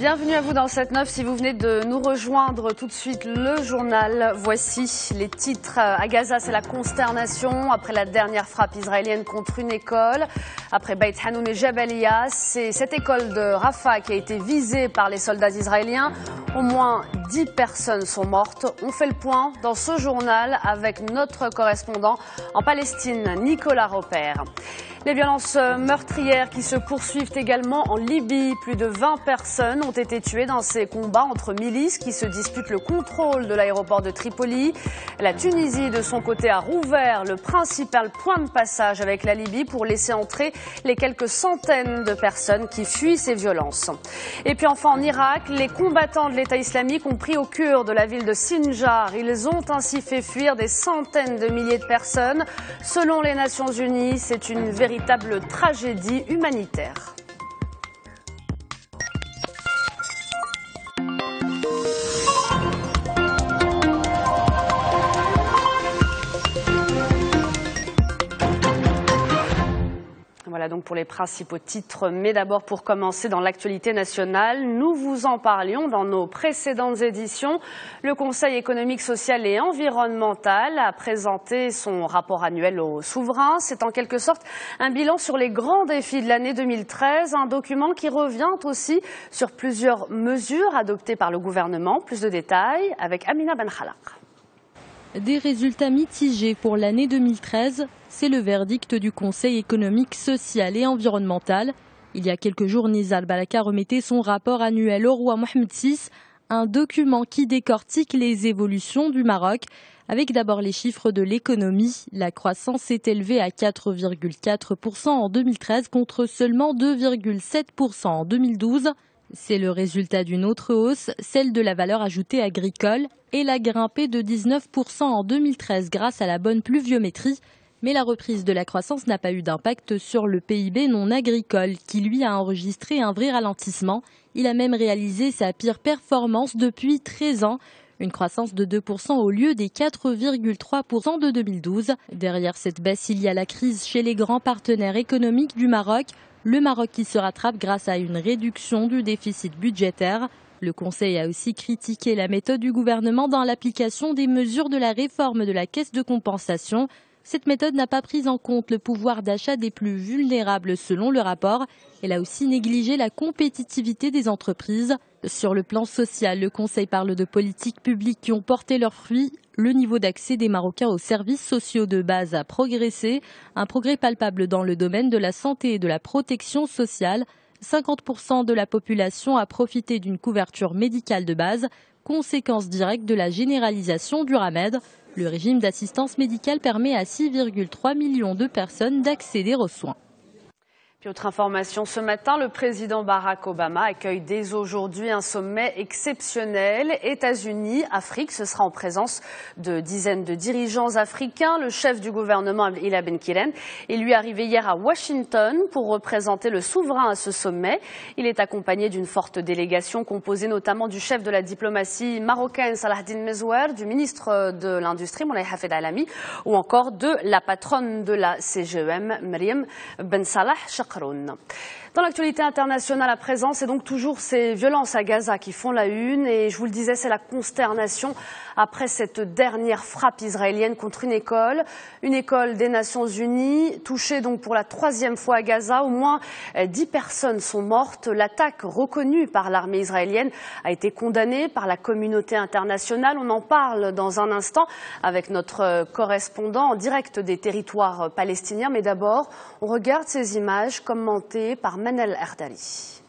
Bienvenue à vous dans le 7-9. Si vous venez de nous rejoindre tout de suite, le journal. Voici les titres. À Gaza, c'est la consternation après la dernière frappe israélienne contre une école. Après Beit Hanoun et Jabalia, c'est cette école de Rafah qui a été visée par les soldats israéliens. Au moins 10 personnes sont mortes. On fait le point dans ce journal avec notre correspondant en Palestine, Nicolas Repère. Les violences meurtrières qui se poursuivent également en Libye. Plus de 20 personnes ont été tuées dans ces combats entre milices qui se disputent le contrôle de l'aéroport de Tripoli. La Tunisie, de son côté, a rouvert le principal point de passage avec la Libye pour laisser entrer les quelques centaines de personnes qui fuient ces violences. Et puis enfin en Irak, les combattants de l'État islamique ont pris au cœur de la ville de Sinjar. Ils ont ainsi fait fuir des centaines de milliers de personnes. Selon les Nations Unies, c'est une véritable tragédie humanitaire. Voilà donc pour les principaux titres, mais d'abord pour commencer dans l'actualité nationale, nous vous en parlions dans nos précédentes éditions. Le Conseil économique, social et environnemental a présenté son rapport annuel aux souverains. C'est en quelque sorte un bilan sur les grands défis de l'année 2013, un document qui revient aussi sur plusieurs mesures adoptées par le gouvernement. Plus de détails avec Amina Ben Khalaq. Des résultats mitigés pour l'année 2013, c'est le verdict du Conseil économique, social et environnemental. Il y a quelques jours, Nizar Balaka remettait son rapport annuel au roi Mohamed VI, un document qui décortique les évolutions du Maroc. Avec d'abord les chiffres de l'économie, la croissance s'est élevée à 4,4% en 2013 contre seulement 2,7% en 2012. C'est le résultat d'une autre hausse, celle de la valeur ajoutée agricole. Elle a grimpé de 19% en 2013 grâce à la bonne pluviométrie. Mais la reprise de la croissance n'a pas eu d'impact sur le PIB non agricole, qui lui a enregistré un vrai ralentissement. Il a même réalisé sa pire performance depuis 13 ans. Une croissance de 2% au lieu des 4,3% de 2012. Derrière cette baisse, il y a la crise chez les grands partenaires économiques du Maroc. Le Maroc qui se rattrape grâce à une réduction du déficit budgétaire. Le Conseil a aussi critiqué la méthode du gouvernement dans l'application des mesures de la réforme de la caisse de compensation. Cette méthode n'a pas pris en compte le pouvoir d'achat des plus vulnérables selon le rapport. Elle a aussi négligé la compétitivité des entreprises. Sur le plan social, le Conseil parle de politiques publiques qui ont porté leurs fruits. Le niveau d'accès des Marocains aux services sociaux de base a progressé. Un progrès palpable dans le domaine de la santé et de la protection sociale. 50% de la population a profité d'une couverture médicale de base, conséquence directe de la généralisation du RAMED. Le régime d'assistance médicale permet à 6,3 millions de personnes d'accéder aux soins. Puis autre information, ce matin, le président Barack Obama accueille dès aujourd'hui un sommet exceptionnel. États-Unis, Afrique, ce sera en présence de dizaines de dirigeants africains. Le chef du gouvernement, Abdallah Ben Kiren, est lui arrivé hier à Washington pour représenter le souverain à ce sommet. Il est accompagné d'une forte délégation composée notamment du chef de la diplomatie marocaine, Salahdine Mezouer, du ministre de l'Industrie, Moulay Hafed Alami, ou encore de la patronne de la CGEM, Mariam Ben Salah Chakroun. Dans l'actualité internationale à présent, c'est donc toujours ces violences à Gaza qui font la une et je vous le disais, c'est la consternation après cette dernière frappe israélienne contre une école des Nations Unies, touchée donc pour la 3e fois à Gaza. Au moins 10 personnes sont mortes. L'attaque reconnue par l'armée israélienne a été condamnée par la communauté internationale. On en parle dans un instant avec notre correspondant en direct des territoires palestiniens. Mais d'abord, on regarde ces images commentées par Manel Erdali.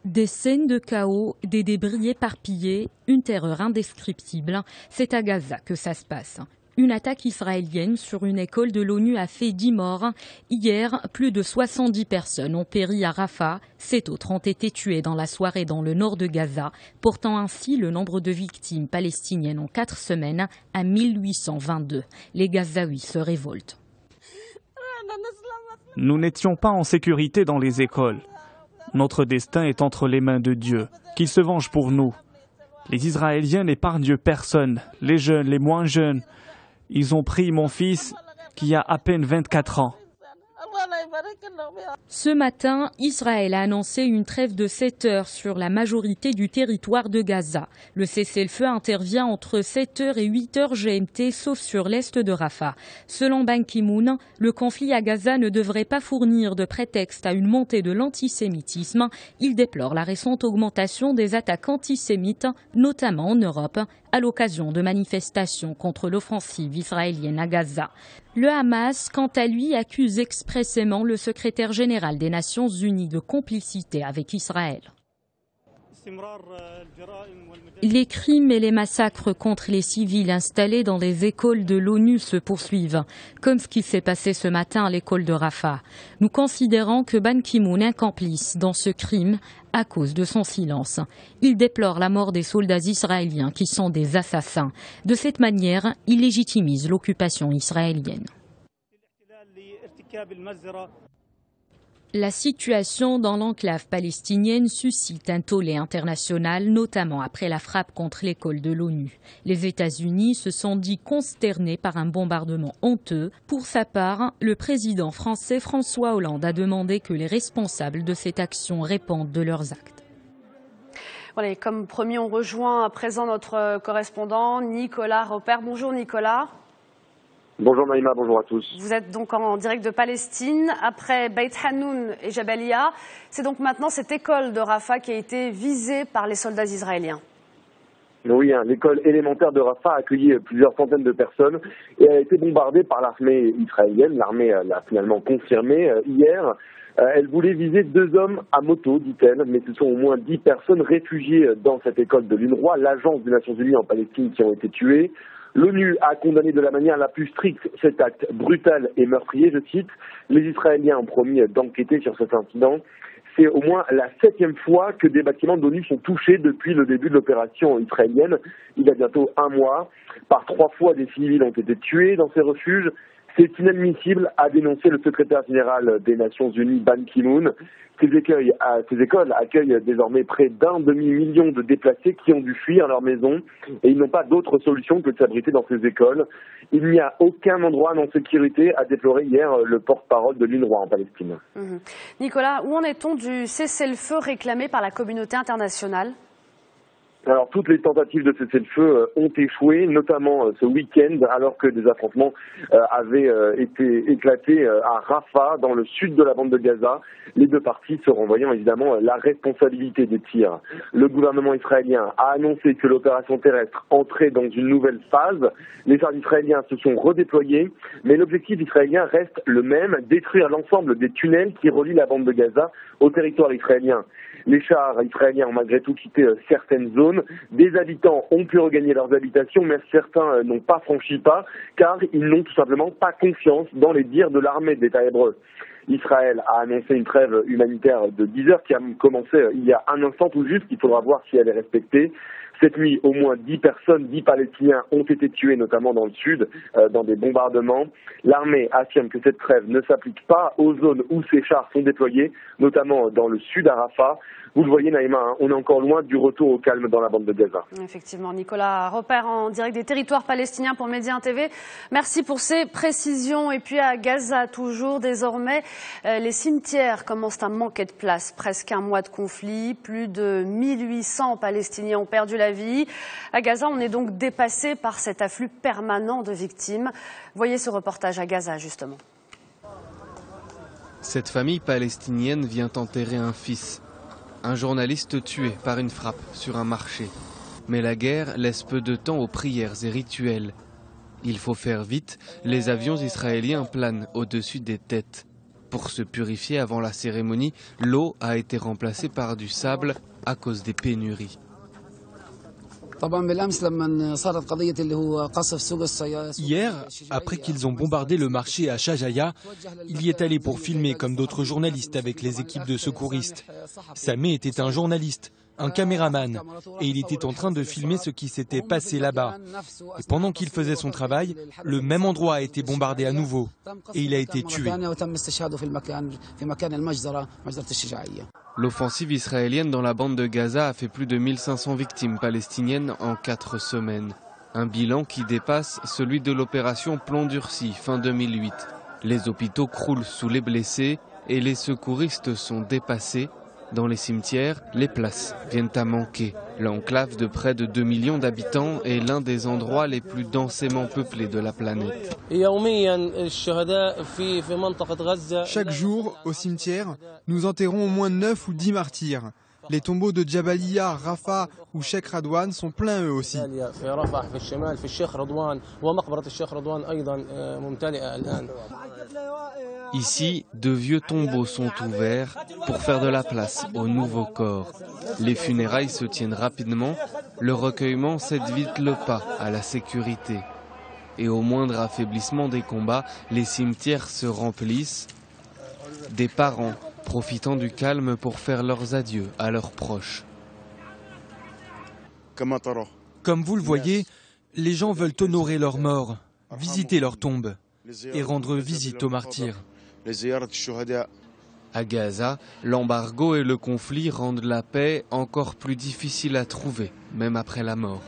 Des scènes de chaos, des débris éparpillés, une terreur indescriptible. C'est à Gaza que ça se passe. Une attaque israélienne sur une école de l'ONU a fait 10 morts. Hier, plus de 70 personnes ont péri à Rafah. 7 autres ont été tuées dans la soirée dans le nord de Gaza, portant ainsi le nombre de victimes palestiniennes en 4 semaines à 1822. Les Gazaouis se révoltent. Nous n'étions pas en sécurité dans les écoles. Notre destin est entre les mains de Dieu. Qu'il se venge pour nous. Les Israéliens n'épargnent personne, les jeunes, les moins jeunes. Ils ont pris mon fils qui a à peine 24 ans. Ce matin, Israël a annoncé une trêve de 7 heures sur la majorité du territoire de Gaza. Le cessez-le-feu intervient entre 7 heures et 8 heures GMT, sauf sur l'est de Rafah. Selon Ban Ki-moon, le conflit à Gaza ne devrait pas fournir de prétexte à une montée de l'antisémitisme. Il déplore la récente augmentation des attaques antisémites, notamment en Europe, à l'occasion de manifestations contre l'offensive israélienne à Gaza. Le Hamas, quant à lui, accuse expressément le secrétaire général des Nations Unies de complicité avec Israël. Les crimes et les massacres contre les civils installés dans les écoles de l'ONU se poursuivent, comme ce qui s'est passé ce matin à l'école de Rafah. Nous considérons que Ban Ki-moon est complice dans ce crime à cause de son silence. Il déplore la mort des soldats israéliens qui sont des assassins. De cette manière, il légitimise l'occupation israélienne. La situation dans l'enclave palestinienne suscite un tollé international, notamment après la frappe contre l'école de l'ONU. Les États-Unis se sont dit consternés par un bombardement honteux. Pour sa part, le président français François Hollande a demandé que les responsables de cette action répondent de leurs actes. Voilà, et comme promis, on rejoint à présent notre correspondant Nicolas Repère. Bonjour Nicolas. Bonjour Naïma, bonjour à tous. Vous êtes donc en direct de Palestine. Après Beit Hanoun et Jabalia, c'est donc maintenant cette école de Rafah qui a été visée par les soldats israéliens. Oui, l'école élémentaire de Rafah a accueilli plusieurs centaines de personnes et a été bombardée par l'armée israélienne. L'armée l'a finalement confirmé hier. Elle voulait viser 2 hommes à moto, dit-elle, mais ce sont au moins 10 personnes réfugiées dans cette école de l'UNRWA, l'agence des Nations Unies en Palestine, qui ont été tuées. L'ONU a condamné de la manière la plus stricte cet acte brutal et meurtrier, je cite. Les Israéliens ont promis d'enquêter sur cet incident. C'est au moins la 7e fois que des bâtiments de l'ONU sont touchés depuis le début de l'opération israélienne. Il y a bientôt 1 mois. Par 3 fois, des civils ont été tués dans ces refuges. C'est inadmissible, a dénoncé le secrétaire général des Nations Unies, Ban Ki-moon. Ces écoles accueillent désormais près d'1 demi-million de déplacés qui ont dû fuir leur maison et ils n'ont pas d'autre solution que de s'abriter dans ces écoles. Il n'y a aucun endroit en sécurité, a déploré hier le porte-parole de l'UNRWA en Palestine. Nicolas, où en est-on du cessez-le-feu réclamé par la communauté internationale ? Alors, toutes les tentatives de cessez-le-feu ont échoué, notamment ce week-end, alors que des affrontements avaient été éclatés à Rafah, dans le sud de la bande de Gaza. Les 2 parties se renvoyant évidemment la responsabilité des tirs. Le gouvernement israélien a annoncé que l'opération terrestre entrait dans une nouvelle phase. Les chars israéliens se sont redéployés, mais l'objectif israélien reste le même, détruire l'ensemble des tunnels qui relient la bande de Gaza au territoire israélien. Les chars israéliens ont malgré tout quitté certaines zones. Des habitants ont pu regagner leurs habitations, mais certains n'ont pas franchi le pas, car ils n'ont tout simplement pas confiance dans les dires de l'armée d'État hébreu. Israël a annoncé une trêve humanitaire de 10 heures qui a commencé il y a un instant tout juste. Il faudra voir si elle est respectée. Cette nuit, au moins 10 personnes, 10 Palestiniens ont été tués, notamment dans le sud, dans des bombardements. L'armée affirme que cette trêve ne s'applique pas aux zones où ces chars sont déployés, notamment dans le sud à Rafah. Vous le voyez, Naïma, on est encore loin du retour au calme dans la bande de Gaza. Effectivement, Nicolas Repère en direct des territoires palestiniens pour Média 1 TV. Merci pour ces précisions. Et puis à Gaza, toujours désormais, les cimetières commencent à manquer de place. Presque 1 mois de conflit, plus de 1800 Palestiniens ont perdu la vie. À Gaza, on est donc dépassé par cet afflux permanent de victimes. Voyez ce reportage à Gaza, justement. Cette famille palestinienne vient enterrer un fils. Un journaliste tué par une frappe sur un marché. Mais la guerre laisse peu de temps aux prières et rituels. Il faut faire vite, les avions israéliens planent au-dessus des têtes. Pour se purifier avant la cérémonie, l'eau a été remplacée par du sable à cause des pénuries. Hier, après qu'ils ont bombardé le marché à Shajaya, il y est allé pour filmer comme d'autres journalistes avec les équipes de secouristes. Sameh était un journaliste, un caméraman, et il était en train de filmer ce qui s'était passé là-bas. Et pendant qu'il faisait son travail, le même endroit a été bombardé à nouveau, et il a été tué. L'offensive israélienne dans la bande de Gaza a fait plus de 1500 victimes palestiniennes en 4 semaines. Un bilan qui dépasse celui de l'opération Plomb durci fin 2008. Les hôpitaux croulent sous les blessés, et les secouristes sont dépassés. Dans les cimetières, les places viennent à manquer. L'enclave de près de 2 millions d'habitants est l'un des endroits les plus densément peuplés de la planète. Chaque jour, au cimetière, nous enterrons au moins 9 ou 10 martyrs. Les tombeaux de Jabalia, Rafah ou Sheikh Radwan sont pleins eux aussi. Ici, de vieux tombeaux sont ouverts pour faire de la place aux nouveaux corps. Les funérailles se tiennent rapidement, le recueillement cède vite le pas à la sécurité. Et au moindre affaiblissement des combats, les cimetières se remplissent. Des parents profitant du calme pour faire leurs adieux à leurs proches. Comme vous le voyez, les gens veulent honorer leurs morts, visiter leurs tombes et rendre visite aux martyrs. À Gaza, l'embargo et le conflit rendent la paix encore plus difficile à trouver, même après la mort.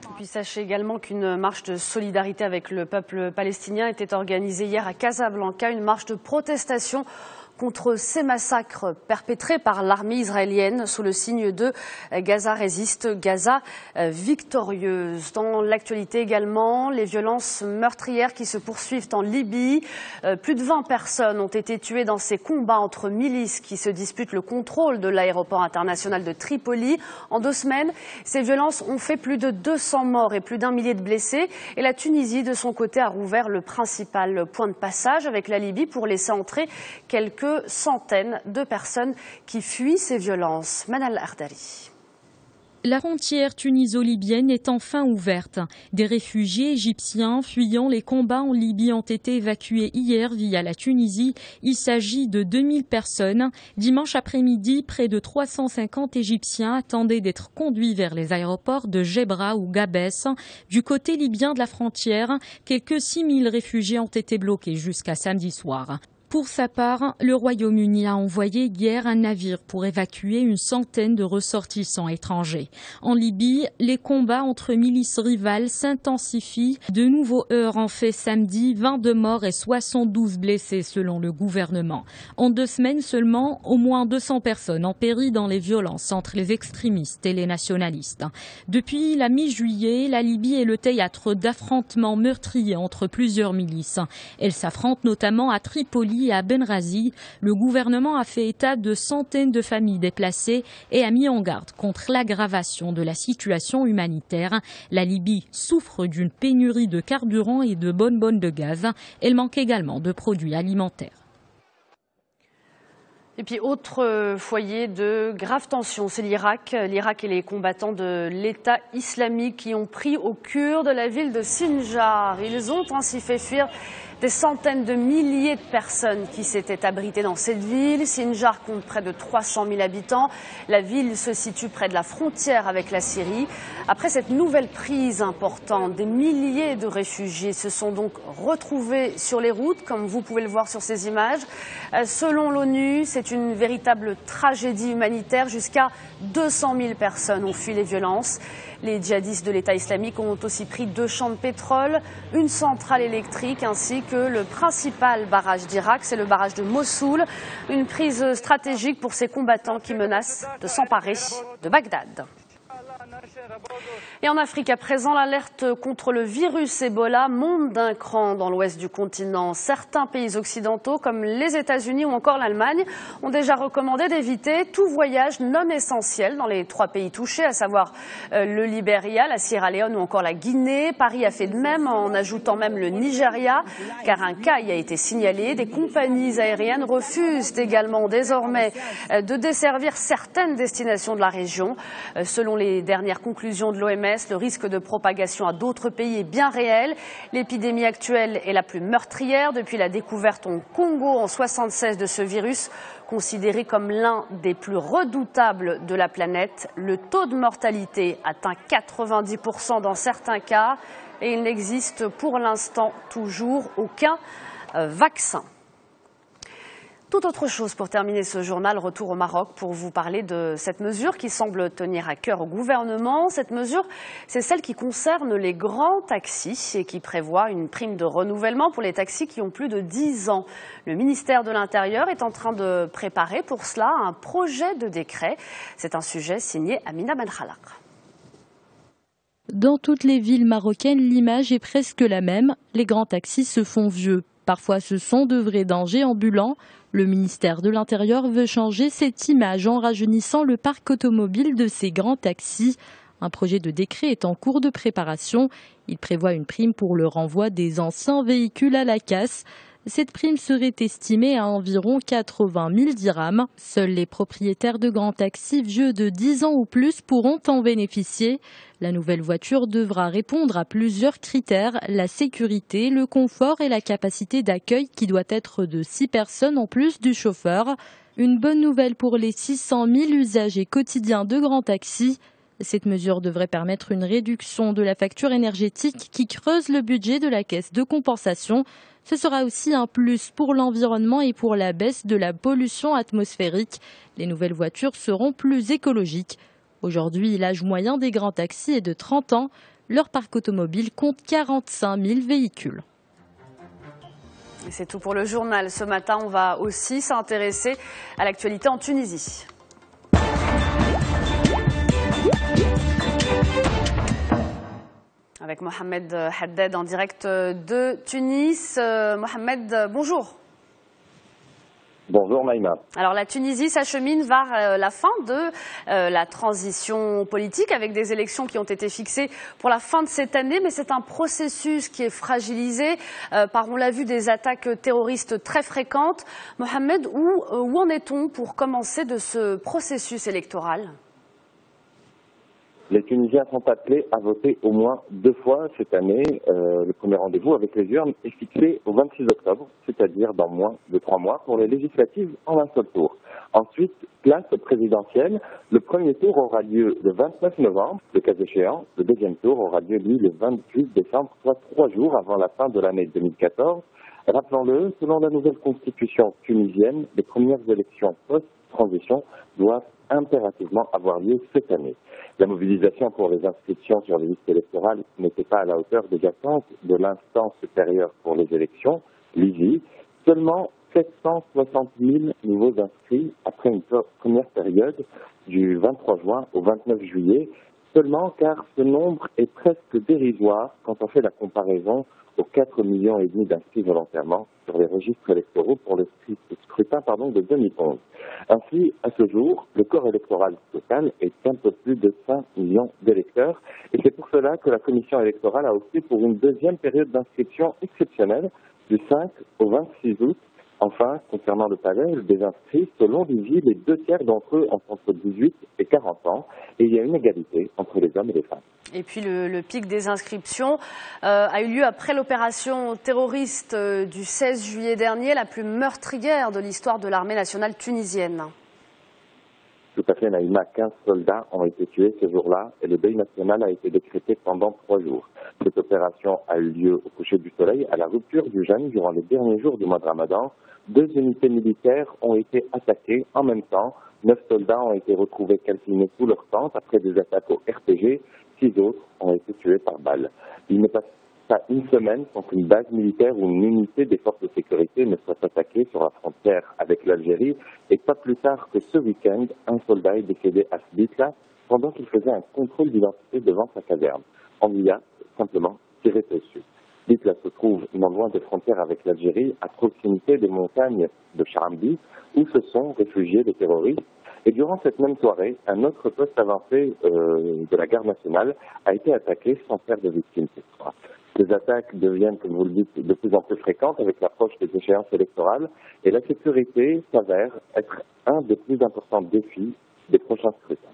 Et puis sachez également qu'une marche de solidarité avec le peuple palestinien était organisée hier à Casablanca, une marche de protestation contre ces massacres perpétrés par l'armée israélienne sous le signe de Gaza résiste, Gaza victorieuse. Dans l'actualité également, les violences meurtrières qui se poursuivent en Libye. Plus de 20 personnes ont été tuées dans ces combats entre milices qui se disputent le contrôle de l'aéroport international de Tripoli. En 2 semaines, ces violences ont fait plus de 200 morts et plus d'1 millier de blessés. Et la Tunisie, de son côté, a rouvert le principal point de passage avec la Libye pour laisser entrer quelques centaines de personnes qui fuient ces violences. Manal Ardari. La frontière tuniso-libyenne est enfin ouverte. Des réfugiés égyptiens fuyant les combats en Libye ont été évacués hier via la Tunisie. Il s'agit de 2000 personnes. Dimanche après-midi, près de 350 Égyptiens attendaient d'être conduits vers les aéroports de Gebra ou Gabès. Du côté libyen de la frontière, quelques 6000 réfugiés ont été bloqués jusqu'à samedi soir. Pour sa part, le Royaume-Uni a envoyé hier un navire pour évacuer une centaine de ressortissants étrangers. En Libye, les combats entre milices rivales s'intensifient. De nouveaux heurts ont fait samedi 22 morts et 72 blessés selon le gouvernement. En 2 semaines seulement, au moins 200 personnes ont péri dans les violences entre les extrémistes et les nationalistes. Depuis la mi-juillet, la Libye est le théâtre d'affrontements meurtriers entre plusieurs milices. Elles s'affrontent notamment à Tripoli et à Benghazi. Le gouvernement a fait état de centaines de familles déplacées et a mis en garde contre l'aggravation de la situation humanitaire. La Libye souffre d'une pénurie de carburant et de bonbonnes de gaz. Elle manque également de produits alimentaires. Et puis, autre foyer de grave tension, c'est l'Irak. L'Irak et les combattants de l'État islamique qui ont pris au Kurdes la ville de Sinjar. Ils ont ainsi fait fuir des centaines de milliers de personnes qui s'étaient abritées dans cette ville. Sinjar compte près de 300 000 habitants. La ville se situe près de la frontière avec la Syrie. Après cette nouvelle prise importante, des milliers de réfugiés se sont donc retrouvés sur les routes, comme vous pouvez le voir sur ces images. Selon l'ONU, c'est une véritable tragédie humanitaire. Jusqu'à 200 000 personnes ont fui les violences. Les djihadistes de l'État islamique ont aussi pris 2 champs de pétrole, une centrale électrique ainsi que le principal barrage d'Irak, c'est le barrage de Mossoul. Une prise stratégique pour ces combattants qui menacent de s'emparer de Bagdad. Et en Afrique, à présent, l'alerte contre le virus Ebola monte d'un cran dans l'ouest du continent. Certains pays occidentaux, comme les États-Unis ou encore l'Allemagne, ont déjà recommandé d'éviter tout voyage non essentiel dans les 3 pays touchés, à savoir le Libéria, la Sierra Leone ou encore la Guinée. Paris a fait de même en ajoutant même le Nigeria, car un cas y a été signalé. Des compagnies aériennes refusent également désormais de desservir certaines destinations de la région. Selon les dernières conclusions de l'OMS, le risque de propagation à d'autres pays est bien réel. L'épidémie actuelle est la plus meurtrière depuis la découverte au Congo en 1976 de ce virus, considéré comme l'un des plus redoutables de la planète. Le taux de mortalité atteint 90% dans certains cas et il n'existe pour l'instant toujours aucun vaccin. Tout autre chose pour terminer ce journal, retour au Maroc pour vous parler de cette mesure qui semble tenir à cœur au gouvernement. Cette mesure, c'est celle qui concerne les grands taxis et qui prévoit une prime de renouvellement pour les taxis qui ont plus de 10 ans. Le ministère de l'Intérieur est en train de préparer pour cela un projet de décret. C'est un sujet signé Amina Benhalak. Dans toutes les villes marocaines, l'image est presque la même. Les grands taxis se font vieux. Parfois, ce sont de vrais dangers ambulants. Le ministère de l'Intérieur veut changer cette image en rajeunissant le parc automobile de ces grands taxis. Un projet de décret est en cours de préparation. Il prévoit une prime pour le renvoi des anciens véhicules à la casse. Cette prime serait estimée à environ 80 000 dirhams. Seuls les propriétaires de grands taxis vieux de 10 ans ou plus pourront en bénéficier. La nouvelle voiture devra répondre à plusieurs critères, la sécurité, le confort et la capacité d'accueil qui doit être de 6 personnes en plus du chauffeur. Une bonne nouvelle pour les 600 000 usagers quotidiens de grands taxis. Cette mesure devrait permettre une réduction de la facture énergétique qui creuse le budget de la caisse de compensation. Ce sera aussi un plus pour l'environnement et pour la baisse de la pollution atmosphérique. Les nouvelles voitures seront plus écologiques. Aujourd'hui, l'âge moyen des grands taxis est de 30 ans. Leur parc automobile compte 45 000 véhicules. C'est tout pour le journal. Ce matin, on va aussi s'intéresser à l'actualité en Tunisie. Avec Mohamed Haddad en direct de Tunis. Mohamed, bonjour. Bonjour Maïma. Alors la Tunisie s'achemine vers la fin de la transition politique avec des élections qui ont été fixées pour la fin de cette année, mais c'est un processus qui est fragilisé par, on l'a vu, des attaques terroristes très fréquentes. Mohamed, où en est-on pour commencer de ce processus électoral ? Les Tunisiens sont appelés à voter au moins 2 fois cette année. Le premier rendez-vous avec les urnes est fixé au 26 octobre, c'est-à-dire dans moins de 3 mois, pour les législatives en un seul tour. Ensuite, place présidentielle. Le premier tour aura lieu le 29 novembre, le cas échéant. Le deuxième tour aura lieu, lui, le 28 décembre, soit 3 jours avant la fin de l'année 2014. Rappelons-le, selon la nouvelle constitution tunisienne, les premières élections post-transition doivent impérativement avoir lieu cette année. La mobilisation pour les inscriptions sur les listes électorales n'était pas à la hauteur des attentes de l'instance supérieure pour les élections, l'ISI. Seulement 760 000 nouveaux inscrits après une première période du 23 juin au 29 juillet, seulement car ce nombre est presque dérisoire quand on fait la comparaison aux 4,5 millions d'inscrits volontairement sur les registres électoraux pour le scrutin de 2011. Ainsi, à ce jour, le corps électoral total est un peu plus de 5 millions d'électeurs. Et c'est pour cela que la commission électorale a opté pour une deuxième période d'inscription exceptionnelle du 5 au 26 août. Enfin, concernant le panel des inscrits, selon l'ISI, les 2 tiers d'entre eux ont entre 18 et 40 ans. Et il y a une égalité entre les hommes et les femmes. Et puis le pic des inscriptions a eu lieu après l'opération terroriste du 16 juillet dernier, la plus meurtrière de l'histoire de l'armée nationale tunisienne. Tout à fait, Naïma. 15 soldats ont été tués ce jour-là et le deuil national a été décrété pendant 3 jours. Cette opération a eu lieu au coucher du soleil, à la rupture du jeûne durant les derniers jours du mois de Ramadan. 2 unités militaires ont été attaquées en même temps. 9 soldats ont été retrouvés calcinés sous leur tente après des attaques au RPG. 6 autres ont été tués par balle. Il ne passe pas une semaine sans qu'une base militaire ou une unité des forces de sécurité ne soit attaquée sur la frontière avec l'Algérie. Et pas plus tard que ce week-end, un soldat est décédé à Sbitla pendant qu'il faisait un contrôle d'identité devant sa caserne. On lui a simplement tiré dessus. Sbitla se trouve non loin des frontières avec l'Algérie, à proximité des montagnes de Charambi, où se sont réfugiés les terroristes. Et durant cette même soirée, un autre poste avancé de la garde nationale a été attaqué sans faire de victimes cette fois. Les attaques deviennent, comme vous le dites, de plus en plus fréquentes avec l'approche des échéances électorales et la sécurité s'avère être un des plus importants défis des prochains scrutins.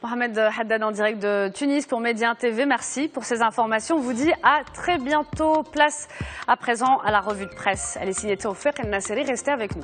Mohamed Haddad en direct de Tunis pour Média TV. Merci pour ces informations. On vous dit à très bientôt. Place à présent à la revue de presse. Elle est signée Tawfiq El Nasseri. Restez avec nous.